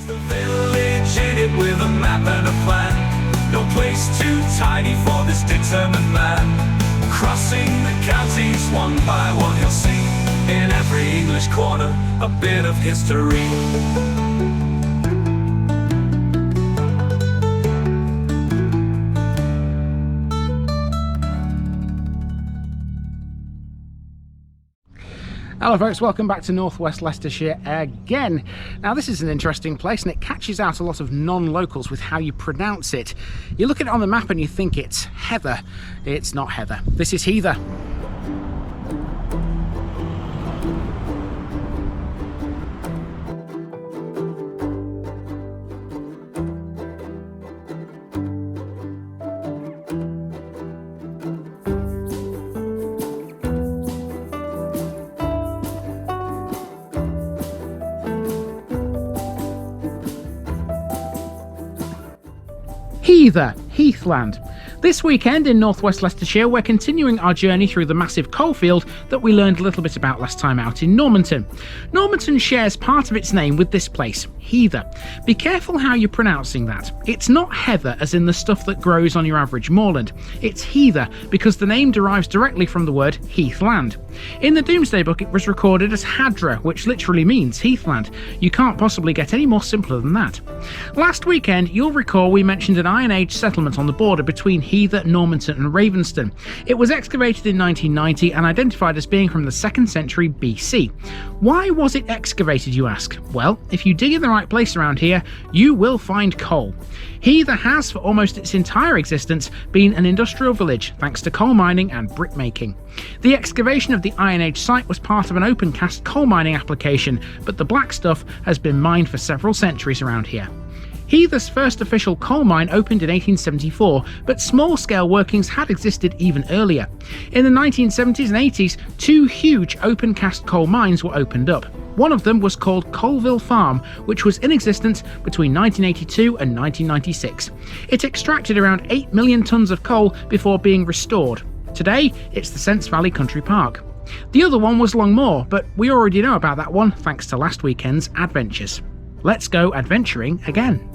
The village in it with a map and a plan. No place too tiny for this determined man. Crossing the counties one by one, you'll see in every English corner a bit of history. Hello folks, welcome back to Northwest Leicestershire again. Now this is an interesting place and it catches out a lot of non-locals with how you pronounce it. You look at it on the map and you think it's Heather. It's not Heather, this is Heather. Heather, Heathland. This weekend in Northwest Leicestershire, we're continuing our journey through the massive coalfield that we learned a little bit about last time out in Normanton. Normanton shares part of its name with this place, Heather. Be careful how you're pronouncing that. It's not heather as in the stuff that grows on your average moorland. It's Heather because the name derives directly from the word heathland. In the Domesday Book it was recorded as Hadra, which literally means heathland. You can't possibly get any more simpler than that. Last weekend, you'll recall we mentioned an Iron Age settlement on the border between Heather, Normanton and Ravenston. It was excavated in 1990 and identified as being from the 2nd century BC. Why was it excavated, you ask? Well, if you dig in the right place around here, you will find coal. Heather has, for almost its entire existence, been an industrial village thanks to coal mining and brick making. The excavation of the Iron Age site was part of an open cast coal mining application, but the black stuff has been mined for several centuries around here. Heather's first official coal mine opened in 1874, but small-scale workings had existed even earlier. In the 1970s and 80s, two huge open-cast coal mines were opened up. One of them was called Coalville Farm, which was in existence between 1982 and 1996. It extracted around 8 million tonnes of coal before being restored. Today, it's the Sence Valley Country Park. The other one was Longmoor, but we already know about that one thanks to last weekend's adventures. Let's go adventuring again.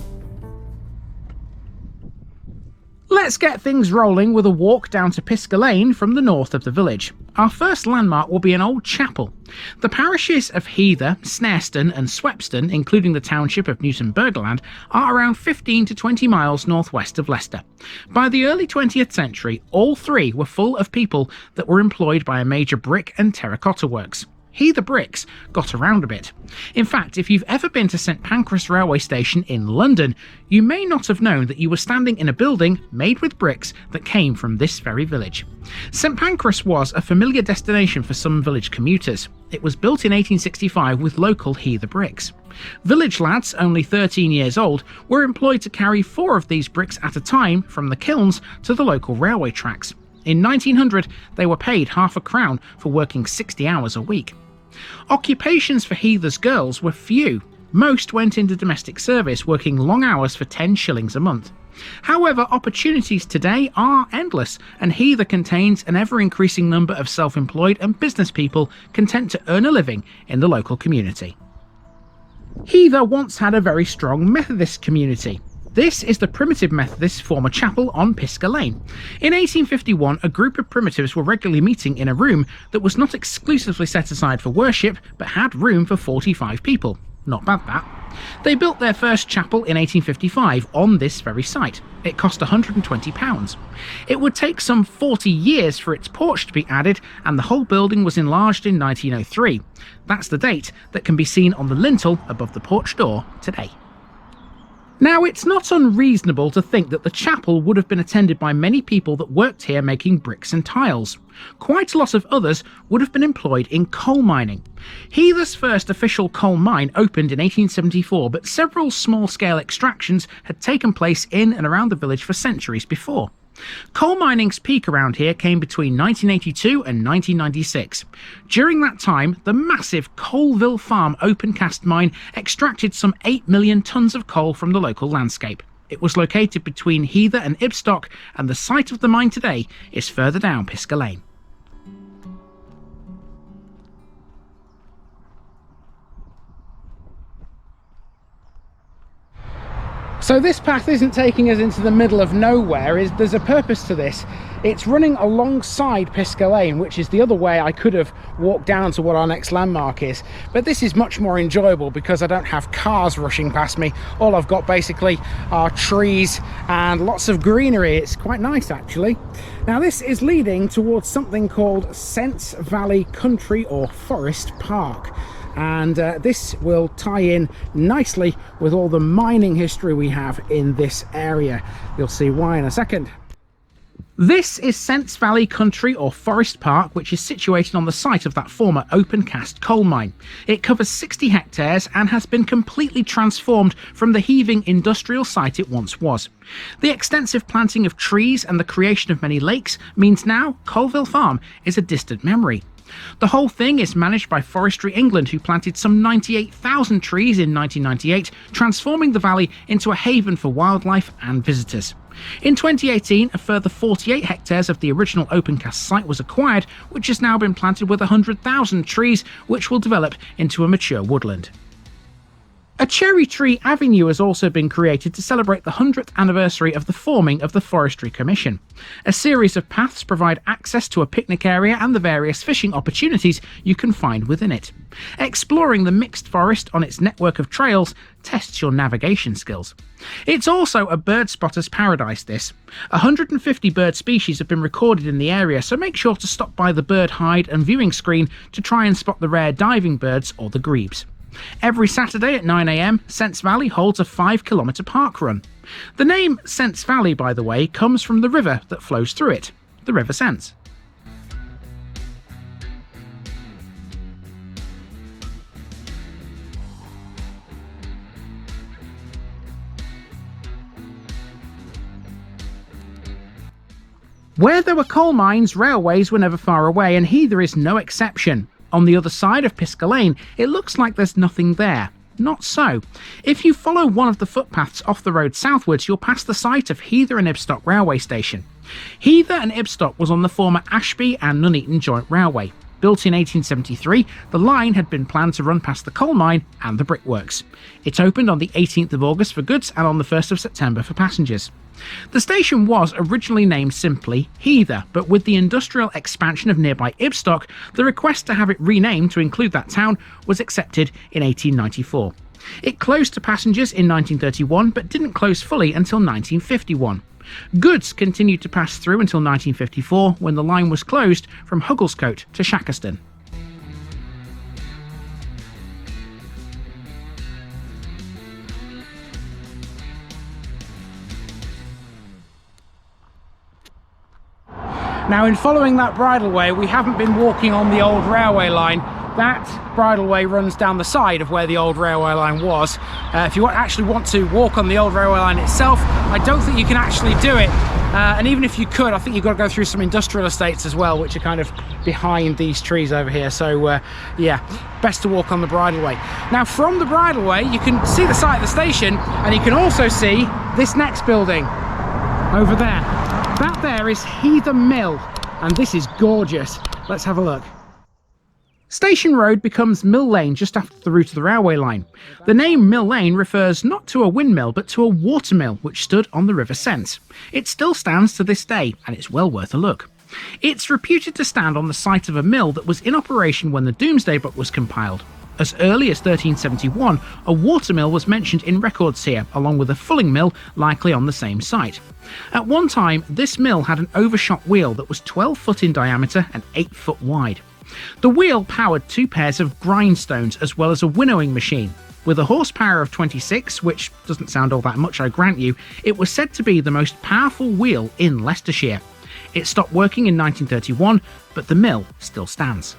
Let's get things rolling with a walk down to Pisca Lane from the north of the village. Our first landmark will be an old chapel. The parishes of Heather, Snareston and Swepston, including the township of Newton Burgerland, are around 15 to 20 miles northwest of Leicester. By the early 20th century, all three were full of people that were employed by a major brick and terracotta works. Heather bricks got around a bit. In fact, if you've ever been to St Pancras railway station in London, you may not have known that you were standing in a building made with bricks that came from this very village. St Pancras was a familiar destination for some village commuters. It was built in 1865 with local Heather bricks. Village lads, only 13 years old, were employed to carry 4 of these bricks at a time from the kilns to the local railway tracks. In 1900, they were paid £0.50 for working 60 hours a week. Occupations for Heather's girls were few. Most went into domestic service, working long hours for 10 shillings a month. However, opportunities today are endless, and Heather contains an ever-increasing number of self-employed and business people content to earn a living in the local community. Heather once had a very strong Methodist community. This is the Primitive Methodist former chapel on Pisca Lane. In 1851, a group of primitives were regularly meeting in a room that was not exclusively set aside for worship, but had room for 45 people. Not bad, that. They built their first chapel in 1855 on this very site. It cost £120. It would take some 40 years for its porch to be added, and the whole building was enlarged in 1903. That's the date that can be seen on the lintel above the porch door today. Now, it's not unreasonable to think that the chapel would have been attended by many people that worked here making bricks and tiles. Quite a lot of others would have been employed in coal mining. Heather's first official coal mine opened in 1874, but several small-scale extractions had taken place in and around the village for centuries before. Coal mining's peak around here came between 1982 and 1996. During that time, the massive Coalville Farm open cast mine extracted some 8 million tonnes of coal from the local landscape. It was located between Heather and Ibstock, and the site of the mine today is further down Pisca Lane. So this path isn't taking us into the middle of nowhere. There's a purpose to this. It's running alongside Pisgah Lane, which is the other way I could have walked down to what our next landmark is. But this is much more enjoyable because I don't have cars rushing past me. All I've got basically are trees and lots of greenery. It's quite nice, actually. Now this is leading towards something called Sence Valley Country or Forest Park. And this will tie in nicely with all the mining history we have in this area. You'll see why in a second. This is Sence Valley Country or Forest Park, which is situated on the site of that former open cast coal mine. It covers 60 hectares and has been completely transformed from the heaving industrial site it once was. The extensive planting of trees and the creation of many lakes means now Coalville Farm is a distant memory. The whole thing is managed by Forestry England, who planted some 98,000 trees in 1998, transforming the valley into a haven for wildlife and visitors. In 2018, a further 48 hectares of the original opencast site was acquired, which has now been planted with 100,000 trees, which will develop into a mature woodland. A cherry tree avenue has also been created to celebrate the 100th anniversary of the forming of the Forestry Commission. A series of paths provide access to a picnic area and the various fishing opportunities you can find within it. Exploring the mixed forest on its network of trails tests your navigation skills. It's also a bird spotter's paradise, this. 150 bird species have been recorded in the area, so make sure to stop by the bird hide and viewing screen to try and spot the rare diving birds or the grebes. Every Saturday at 9 AM, Sence Valley holds a 5-kilometre park run. The name Sence Valley, by the way, comes from the river that flows through it, the River Sence. Where there were coal mines, railways were never far away, and Heather is no exception. On the other side of Pisgah Lane, it looks like there's nothing there. Not so. If you follow one of the footpaths off the road southwards, you'll pass the site of Heather and Ibstock Railway Station. Heather and Ibstock was on the former Ashby and Nuneaton Joint Railway. Built in 1873, the line had been planned to run past the coal mine and the brickworks. It opened on the 18th of August for goods and on the 1st of September for passengers. The station was originally named simply Heather, but with the industrial expansion of nearby Ibstock, the request to have it renamed to include that town was accepted in 1894. It closed to passengers in 1931, but didn't close fully until 1951. Goods continued to pass through until 1954, when the line was closed from Hugglescote to Shackerston. Now, in following that bridleway, we haven't been walking on the old railway line. That bridleway runs down the side of where the old railway line was. If you actually want to walk on the old railway line itself, I don't think you can actually do it. And even if you could, I think you've got to go through some industrial estates as well, which are kind of behind these trees over here. So yeah, best to walk on the bridleway. Now, from the bridleway, you can see the site of the station, and you can also see this next building over there. That there is Heather Mill, and this is gorgeous. Let's have a look. Station Road becomes Mill Lane just after the route of the railway line. The name Mill Lane refers not to a windmill but to a watermill which stood on the River Sence. It still stands to this day, and it's well worth a look. It's reputed to stand on the site of a mill that was in operation when the Domesday Book was compiled. As early as 1371, a watermill was mentioned in records here, along with a fulling mill likely on the same site. At one time, this mill had an overshot wheel that was 12 foot in diameter and 8 foot wide. The wheel powered 2 pairs of grindstones as well as a winnowing machine. With a horsepower of 26, which doesn't sound all that much, I grant you, it was said to be the most powerful wheel in Leicestershire. It stopped working in 1931, but the mill still stands.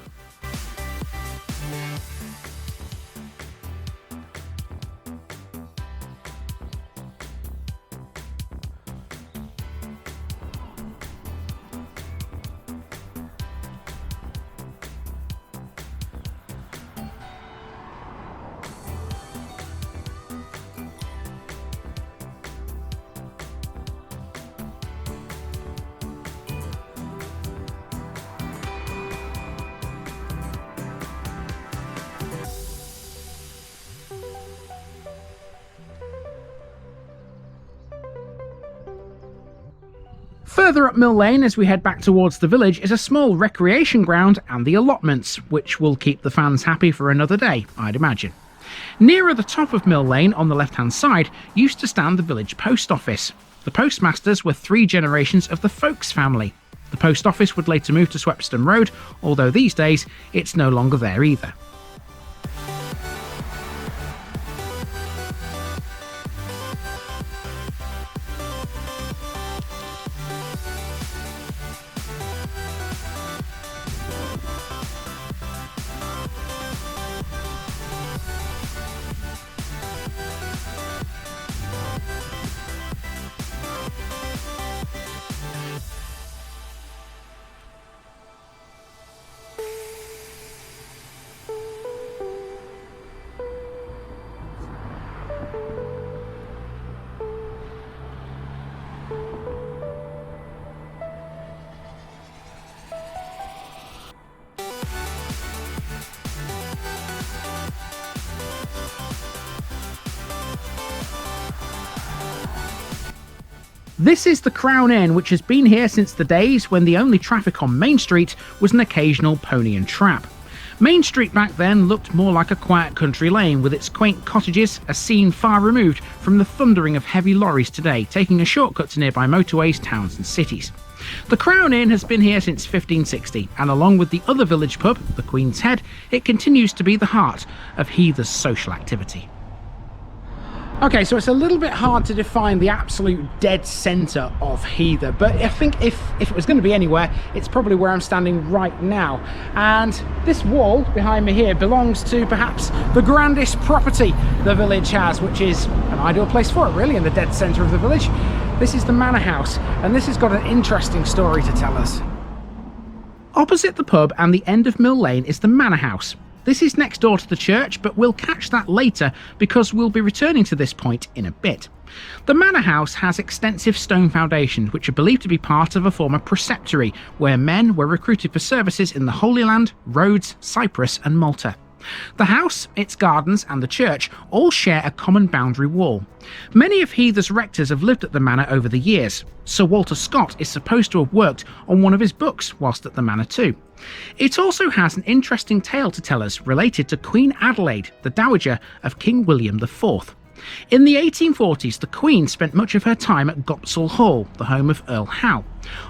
Further up Mill Lane as we head back towards the village is a small recreation ground and the allotments, which will keep the fans happy for another day, I'd imagine. Nearer the top of Mill Lane on the left hand side used to stand the village post office. The postmasters were 3 generations of the Folkes family. The post office would later move to Swepston Road, although these days it's no longer there either. This is the Crown Inn, which has been here since the days when the only traffic on Main Street was an occasional pony and trap. Main Street back then looked more like a quiet country lane with its quaint cottages, a scene far removed from the thundering of heavy lorries today, taking a shortcut to nearby motorways, towns and cities. The Crown Inn has been here since 1560, and along with the other village pub, the Queen's Head, it continues to be the heart of Heather's social activity. Okay, so it's a little bit hard to define the absolute dead centre of Heather, but I think if it was going to be anywhere, it's probably where I'm standing right now. And this wall behind me here belongs to perhaps the grandest property the village has, which is an ideal place for it, really, in the dead centre of the village. This is the Manor House, and this has got an interesting story to tell us. Opposite the pub and the end of Mill Lane is the Manor House. This is next door to the church, but we'll catch that later because we'll be returning to this point in a bit. The manor house has extensive stone foundations which are believed to be part of a former preceptory where men were recruited for services in the Holy Land, Rhodes, Cyprus and Malta. The house, its gardens and the church all share a common boundary wall. Many of Heather's rectors have lived at the manor over the years. Sir Walter Scott is supposed to have worked on one of his books whilst at the manor too. It also has an interesting tale to tell us related to Queen Adelaide, the Dowager of King William IV. In the 1840s, the Queen spent much of her time at Gopsall Hall, the home of Earl Howe.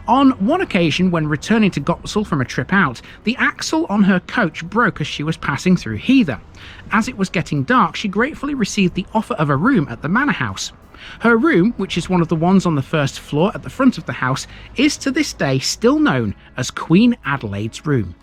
On one occasion, when returning to Gopsall from a trip out, the axle on her coach broke as she was passing through Heather. As it was getting dark, she gratefully received the offer of a room at the manor house. Her room, which is one of the ones on the first floor at the front of the house, is to this day still known as Queen Adelaide's room.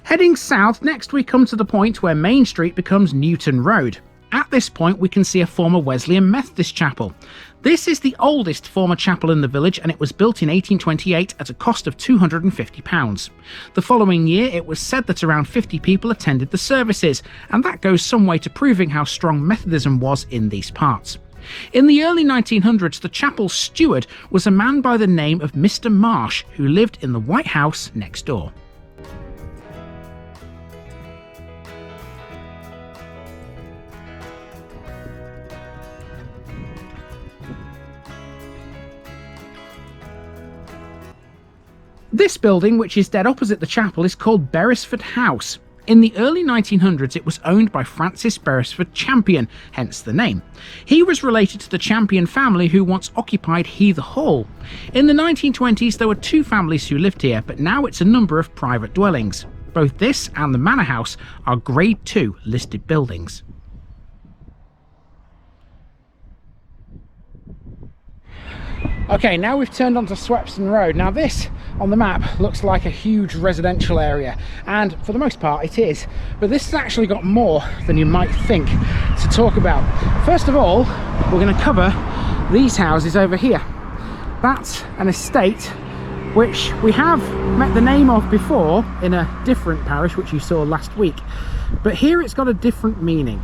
Heading south, next we come to the point where Main Street becomes Newton Road. At this point we can see a former Wesleyan Methodist chapel. This is the oldest former chapel in the village and it was built in 1828 at a cost of £250. The following year it was said that around 50 people attended the services, and that goes some way to proving how strong Methodism was in these parts. In the early 1900s, the chapel's steward was a man by the name of Mr. Marsh, who lived in the White House next door. This building, which is dead opposite the chapel, is called Berisford House. In the early 1900s it was owned by Francis Beresford Champion, hence the name. He was related to the Champion family who once occupied Heather Hall. In the 1920s there were 2 families who lived here, but now it's a number of private dwellings. Both this and the Manor House are Grade 2 listed buildings. Okay, now we've turned onto Swepston Road. Now this on the map looks like a huge residential area, and for the most part it is, but this has actually got more than you might think to talk about. First of all, we're going to cover these houses over here. That's an estate which we have met the name of before in a different parish which you saw last week, but here it's got a different meaning.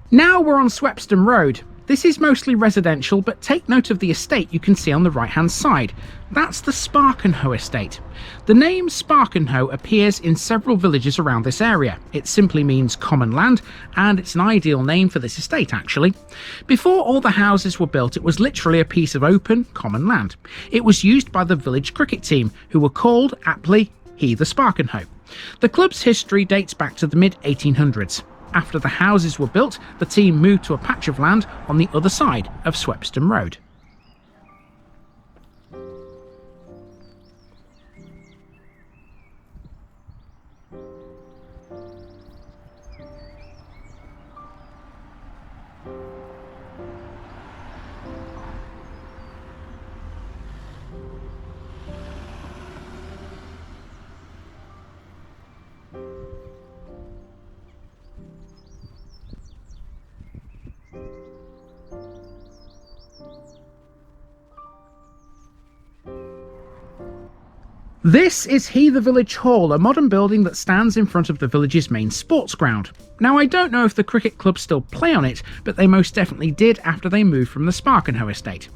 Now we're on Swepston Road. This is mostly residential, but take note of the estate you can see on the right hand side. That's the Sparkenho Estate. The name Sparkenho appears in several villages around this area. It simply means common land, and it's an ideal name for this estate actually. Before all the houses were built, it was literally a piece of open, common land. It was used by the village cricket team, who were called, aptly, He the Sparkenho. The club's history dates back to the mid-1800s. After the houses were built, the team moved to a patch of land on the other side of Swepston Road. This is He the Village Hall, a modern building that stands in front of the village's main sports ground. Now, I don't know if the cricket club still play on it, but they most definitely did after they moved from the Sparkenho estate.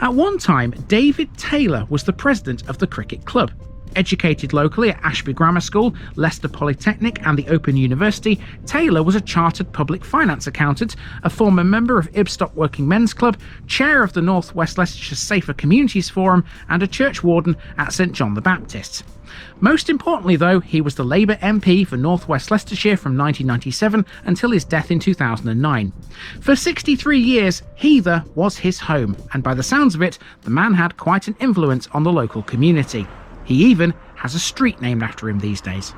At one time, David Taylor was the president of the cricket club. Educated locally at Ashby Grammar School, Leicester Polytechnic and the Open University, Taylor was a chartered public finance accountant, a former member of Ibstock Working Men's Club, chair of the North West Leicestershire Safer Communities Forum, and a church warden at St John the Baptist. Most importantly though, he was the Labour MP for North West Leicestershire from 1997 until his death in 2009. For 63 years, Heather was his home, and by the sounds of it, the man had quite an influence on the local community. He even has a street named after him these days.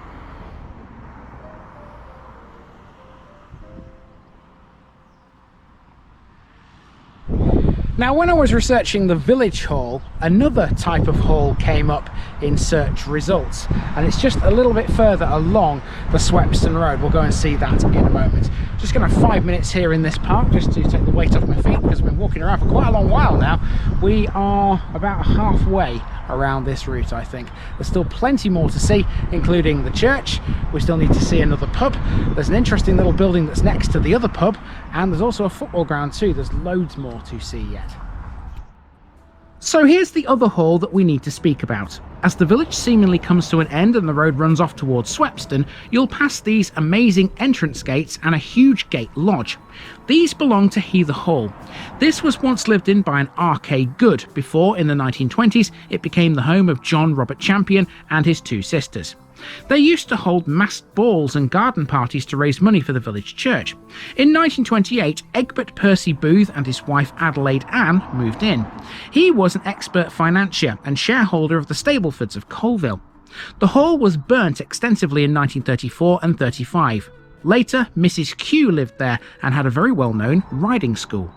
Now, when I was researching the village hall, another type of hall came up in search results, and it's just a little bit further along the Swepston Road. We'll go and see that in a moment. Just going to have 5 minutes here in this park just to take the weight off my feet, because I've been walking around for quite a long while now. We are about halfway around this route, I think. There's still plenty more to see, including the church. We still need to see another pub. There's an interesting little building that's next to the other pub, and there's also a football ground too. There's loads more to see yet. So here's the other hall that we need to speak about. As the village seemingly comes to an end and the road runs off towards Swepston, you'll pass these amazing entrance gates and a huge gate lodge. These belong to Heather Hall. This was once lived in by an R.K. Good before, in the 1920s, it became the home of John Robert Champion and his two sisters. They used to hold masked balls and garden parties to raise money for the village church. In 1928, Egbert Percy Booth and his wife Adelaide Ann moved in. He was an expert financier and shareholder of the Staplefords of Coalville. The hall was burnt extensively in 1934 and 35. Later, Mrs. Q lived there and had a very well-known riding school.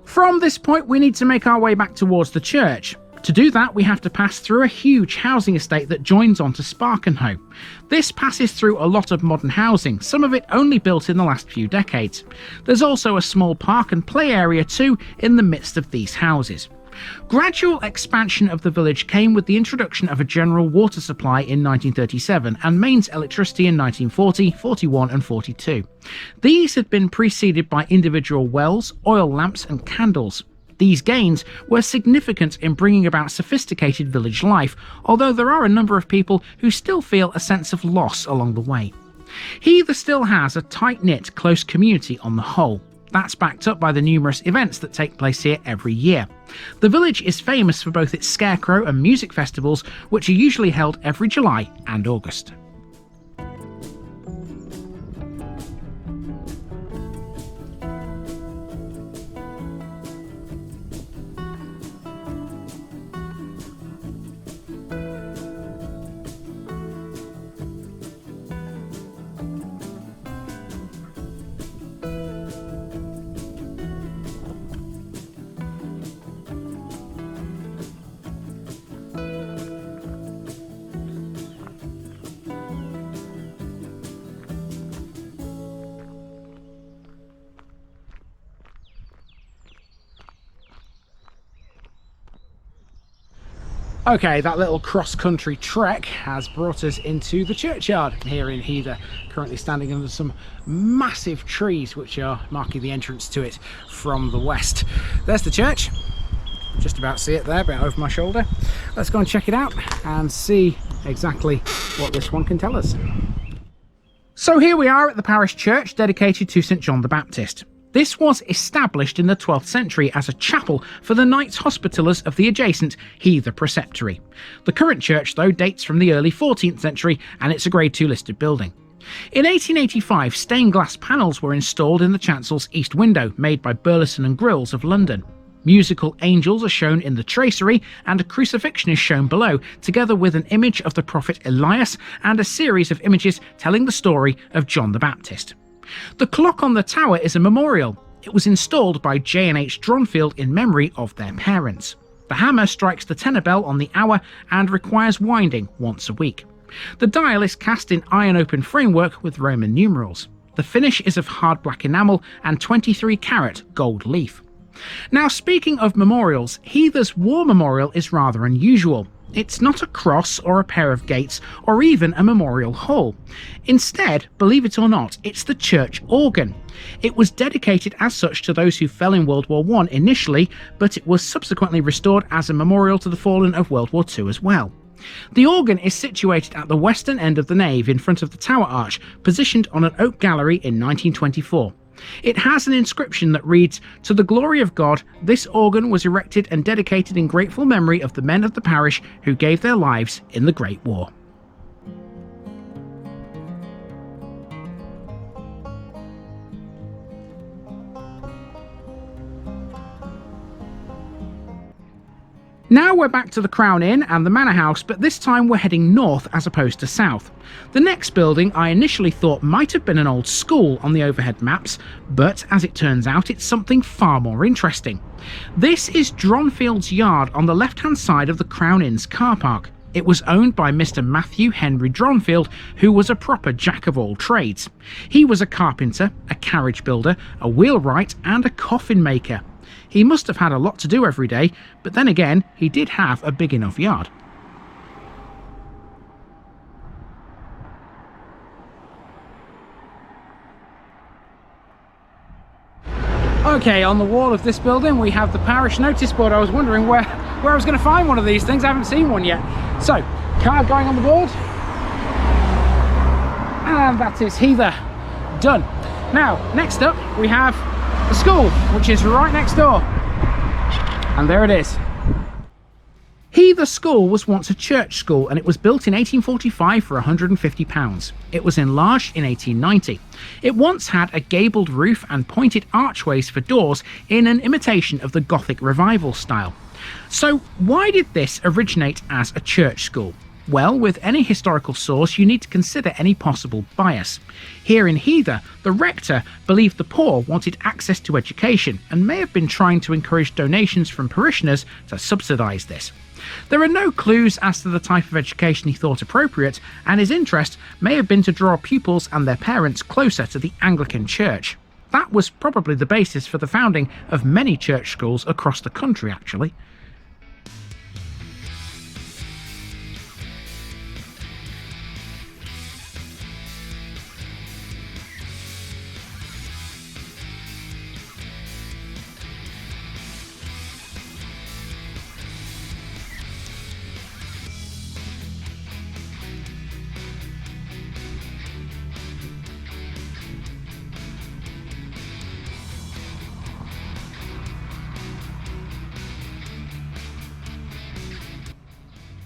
From this point, we need to make our way back towards the church. To do that, we have to pass through a huge housing estate that joins onto Sparkenho. This passes through a lot of modern housing, some of it only built in the last few decades. There's also a small park and play area too in the midst of these houses. Gradual expansion of the village came with the introduction of a general water supply in 1937 and mains electricity in 1940, 41 and 42. These had been preceded by individual wells, oil lamps and candles. These gains were significant in bringing about sophisticated village life, although there are a number of people who still feel a sense of loss along the way. Heather still has a tight-knit, close community on the whole. That's backed up by the numerous events that take place here every year. The village is famous for both its scarecrow and music festivals, which are usually held every July and August. Okay, that little cross-country trek has brought us into the churchyard here in Heather, currently standing under some massive trees which are marking the entrance to it from the west. There's the church, just about see it there, about over my shoulder. Let's go and check it out and see exactly what this one can tell us. So here we are at the parish church dedicated to St John the Baptist. This was established in the 12th century as a chapel for the Knights Hospitallers of the adjacent Heather Preceptory. The current church, though, dates from the early 14th century and it's a Grade 2 listed building. In 1885, stained glass panels were installed in the chancel's east window, made by Burleson and Grills of London. Musical angels are shown in the tracery, and a crucifixion is shown below, together with an image of the prophet Elias and a series of images telling the story of John the Baptist. The clock on the tower is a memorial. It was installed by J&H Drawnfield in memory of their parents. The hammer strikes the tenor bell on the hour and requires winding once a week. The dial is cast in iron open framework with Roman numerals. The finish is of hard black enamel and 23-carat gold leaf. Now, speaking of memorials, Heather's war memorial is rather unusual. It's not a cross or a pair of gates or even a memorial hall. Instead, believe it or not, it's the church organ. It was dedicated as such to those who fell in World War I initially, but it was subsequently restored as a memorial to the fallen of World War II as well. The organ is situated at the western end of the nave in front of the tower arch, positioned on an oak gallery in 1924. It has an inscription that reads, "To the glory of God, this organ was erected and dedicated in grateful memory of the men of the parish who gave their lives in the Great War." Now we're back to the Crown Inn and the Manor House, but this time we're heading north as opposed to south. The next building I initially thought might have been an old school on the overhead maps, but as it turns out it's something far more interesting. This is Drawnfields Yard on the left-hand side of the Crown Inn's car park. It was owned by Mr. Matthew Henry Drawnfield, who was a proper jack of all trades. He was a carpenter, a carriage builder, a wheelwright and a coffin maker. He must have had a lot to do every day, but then again, he did have a big enough yard. Okay, on the wall of this building we have the parish notice board. I was wondering where I was going to find one of these things. I haven't seen one yet. So, card going on the board. And that is Heather. Done. Now, next up we have the school, which is right next door. And there it is. Heather School was once a church school and it was built in 1845 for £150. It was enlarged in 1890. It once had a gabled roof and pointed archways for doors in an imitation of the Gothic Revival style. So why did this originate as a church school? Well, with any historical source, you need to consider any possible bias. Here in Heather, the rector believed the poor wanted access to education and may have been trying to encourage donations from parishioners to subsidise this. There are no clues as to the type of education he thought appropriate, and his interest may have been to draw pupils and their parents closer to the Anglican Church. That was probably the basis for the founding of many church schools across the country, actually.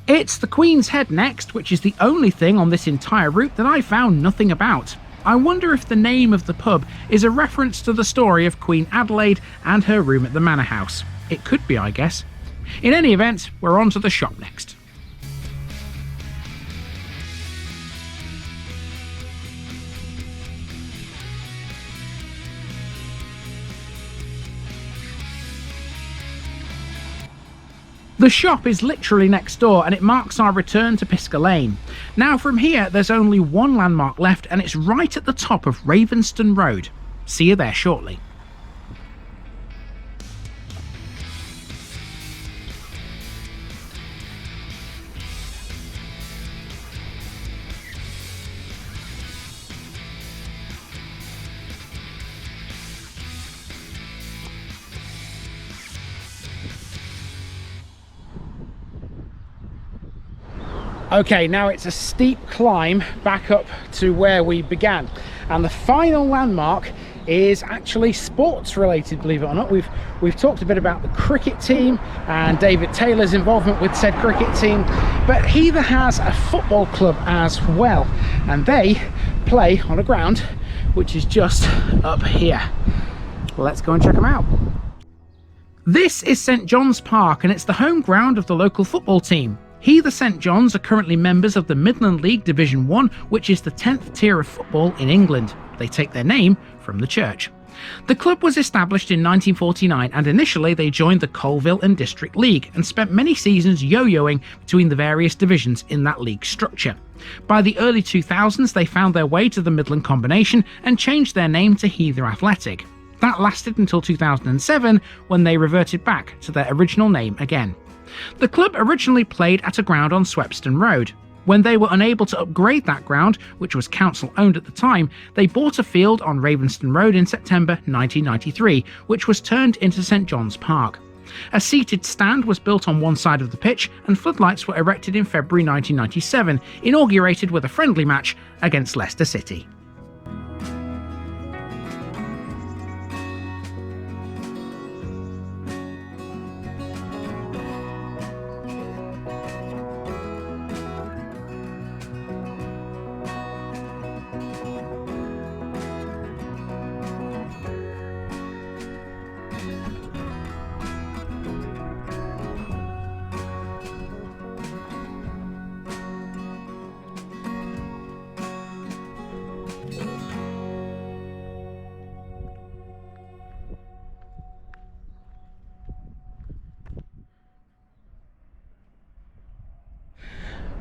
It's the Queen's Head next, which is the only thing on this entire route that I found nothing about. I wonder if the name of the pub is a reference to the story of Queen Adelaide and her room at the Manor House. It could be, I guess. In any event, we're on to the shop next. The shop is literally next door and it marks our return to Pisca Lane. Now from here there's only one landmark left and it's right at the top of Ravenston Road. See you there shortly. Okay, now it's a steep climb back up to where we began, and the final landmark is actually sports related, believe it or not. We've talked a bit about the cricket team and David Taylor's involvement with said cricket team, but Heather has a football club as well, and they play on a ground which is just up here. Let's go and check them out. This is St John's Park and it's the home ground of the local football team. Heather St John's are currently members of the Midland League Division 1, which is the 10th tier of football in England. They take their name from the church. The club was established in 1949 and initially they joined the Coalville and District League and spent many seasons yo-yoing between the various divisions in that league structure. By the early 2000s they found their way to the Midland Combination and changed their name to Heather Athletic. That lasted until 2007 when they reverted back to their original name again. The club originally played at a ground on Swepston Road. When they were unable to upgrade that ground, which was council owned at the time, they bought a field on Ravenston Road in September 1993, which was turned into St John's Park. A seated stand was built on one side of the pitch and floodlights were erected in February 1997, inaugurated with a friendly match against Leicester City.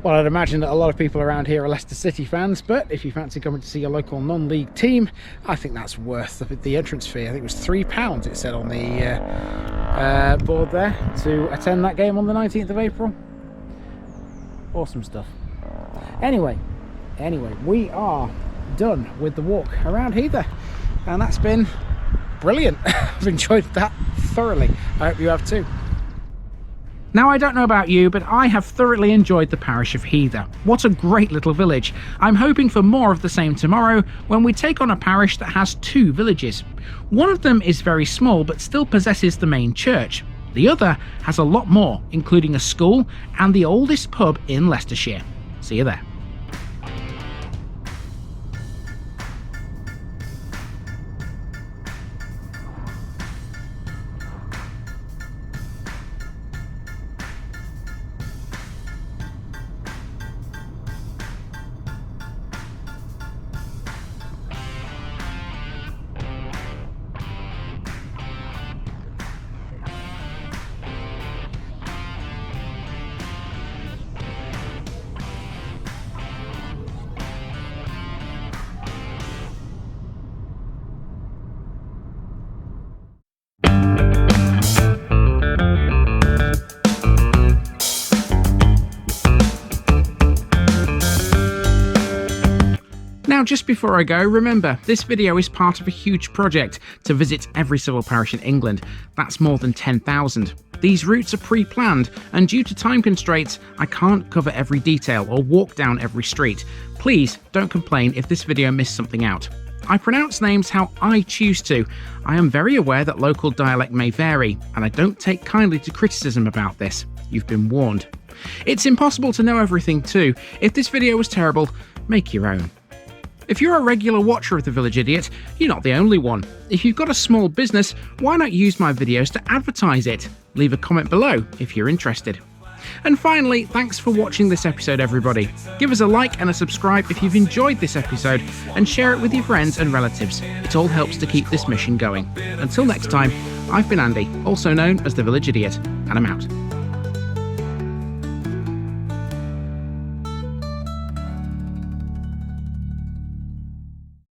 Well, I'd imagine that a lot of people around here are Leicester City fans, but if you fancy coming to see a local non-league team, I think that's worth the entrance fee. I think it was £3 it said on the board there to attend that game on the 19th of April. Awesome stuff. Anyway, we are done with the walk around Heather, and that's been brilliant. I've enjoyed that thoroughly. I hope you have too. Now, I don't know about you, but I have thoroughly enjoyed the parish of Heather. What a great little village. I'm hoping for more of the same tomorrow when we take on a parish that has two villages. One of them is very small but still possesses the main church. The other has a lot more, including a school and the oldest pub in Leicestershire. See you there. Now, just before I go, remember, this video is part of a huge project to visit every civil parish in England. That's more than 10,000. These routes are pre-planned, and due to time constraints, I can't cover every detail or walk down every street. Please don't complain if this video missed something out. I pronounce names how I choose to. I am very aware that local dialect may vary, and I don't take kindly to criticism about this. you've been warned. It's impossible to know everything too. If this video was terrible, make your own. If you're a regular watcher of The Village Idiot, you're not the only one. If you've got a small business, why not use my videos to advertise it? Leave a comment below if you're interested. And finally, thanks for watching this episode, everybody. Give us a like and a subscribe if you've enjoyed this episode, and share it with your friends and relatives. It all helps to keep this mission going. Until next time, I've been Andy, also known as The Village Idiot, and I'm out.